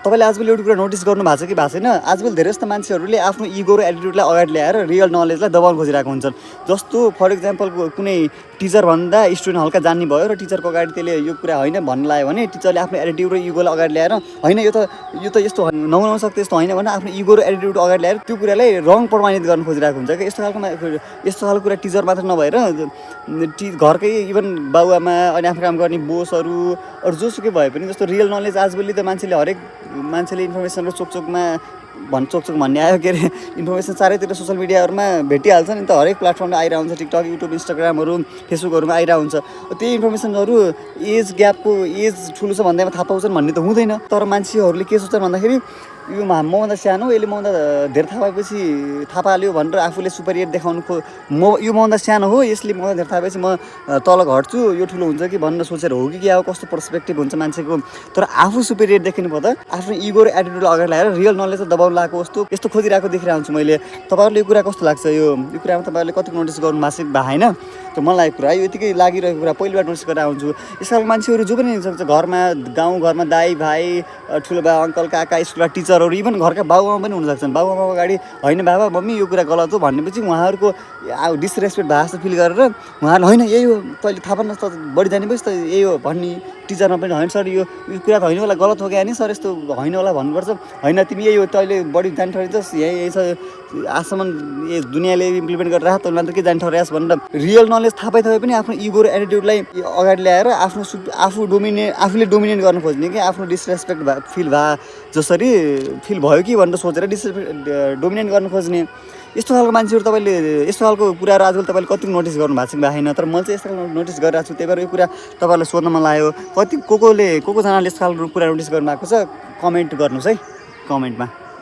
तपाईँले आजभोलि एउटा कुरा नोटिस गर्नु भएको छ कि भएको छैन, आजभोलि धेरै जस्तो मान्छेहरूले आफ्नो इगो र एटिट्युडलाई अगाडि ल्याएर रियल नलेजलाई दबाउन खोजिरहेको हुन्छन्। जस्तो फर इक्जाम्पल कुनै टिचर भन्दा स्टुडेन्ट हल्का जान्ने भयो र टिचरको अगाडि त्यसले यो कुरा होइन भन्न लाग्यो भने टिचरले आफ्नो एटिट्युड र इगोलाई अगाडि ल्याएर होइन यो त यस्तो नहुन सक्छ यस्तो होइन भनेर आफ्नो इगो र एटिट्युड अगाडि ल्याएर त्यो कुरालाई रङ प्रमाणित गर्न खोजिरहेको हुन्छ कि यस्तो खालको कुरा टिचर मात्र नभएर घरकै इभन बाबुआमा अनि आफ्नो काम गर्ने बोसहरू अरू जोसुकै भए पनि जस्तो रियल नलेज आजभोलि त हरेक मान्छेले इन्फर्मेसन र चोकचोकमा चोकचोक भन्ने आयो के अरे इन्फर्मेसन चारैतिर सोसियल मिडियाहरूमा भेटिहाल्छ नि त, हरेक प्लेटफर्ममा आइरहेको हुन्छ, टिकटक युट्युब इन्स्टाग्रामहरू फेसबुकहरूमा आइरहेको हुन्छ। त्यही इन्फर्मेसनहरू एज ग्यापको एज ठुलो छ भन्दैमा थाहा पाउँछन् भन्ने त हुँदैन। तर मान्छेहरूले के सोच्छन् भन्दाखेरि यो मभन्दा सानो यसले मभन्दा धेरै थाहा पाएपछि थाहा पाल्यो भनेर आफूले सुपेरियर देखाउनु यो मभन्दा सानो हो यसले मभन्दा धेरै थाहा पाएपछि म तल घट्छु यो ठुलो हुन्छ कि भनेर सोचेर हो कि क्या हो, कस्तो पर्सपेक्टिभ हुन्छ मान्छेको। तर आफू सुपेरियर देखिनु पर्दा आफ्नो इगो र एटिट्युडलाई अगाडि ल्याएर रियल नलेज दबाउन लगाएको जस्तो यस्तो खोजिरहेको देखिरहेको हुन्छु मैले। तपाईँहरूले यो कुरा कस्तो लाग्छ? यो कुरामा तपाईँहरूले कति नोटिस गर्नु भएको छ होइन? त्यो मलाई कुरा यो यतिकै लागिरहेको कुरा पहिलोबार नोटिस गरेर आउँछु। यसकारण मान्छेहरू जो पनि सक्छ घरमा गाउँघरमा दाइ भाइ ठुलो बा अङ्कल काका स्कुलका टिचरहरू इभन घरका बाबुआमा पनि हुनसक्छन्। बाबुआमाको अगाडि होइन बाबा मम्मी यो कुरा गलत हो भनेपछि उहाँहरूको डिसरेस्पेक्ट भएको जस्तो फिल गरेर उहाँहरूले होइन यही हो तैँले थाहा पाउनुहोस् त बढी जानेपछि त यही हो भन्ने, टिचरमा पनि होइन सर यो कुरा त होइन होला गलत हो क्या नि सर यस्तो होइन होला भन्नुपर्छ, होइन तिमी यही हो तैँले बढी जाने ठहरिन्छस् यही छ आजसम्म दुनियाँले इम्प्लिमेन्ट गरेर तैँले मात्र के जाने ठहरियास् भनेर रियल नलेज थाहा पाइ पनि आफ्नो इगो र एटिट्युडलाई अगाडि ल्याएर आफूले डोमिनेट गर्न खोज्ने कि आफ्नो डिसरेस्पेक्ट फिल जसरी फिल भयो कि भनेर सोचेर डोमिनेट गर्न खोज्ने यस्तो खालको मान्छेहरू तपाईँले यस्तो खालको कुराहरू आजकल तपाईँले कति नोटिस गर्नु भएको छ कि होइन? तर मैले चाहिँ यस्तो खालको नोटिस गरिरहेको छु। त्यही भएर यो कुरा तपाईँलाई सोध्न मन लाग्यो। कतिजनाले यस्तो खालको कुरा नोटिस गर्नु भएको छ कमेन्ट गर्नुहोस् है कमेन्टमा।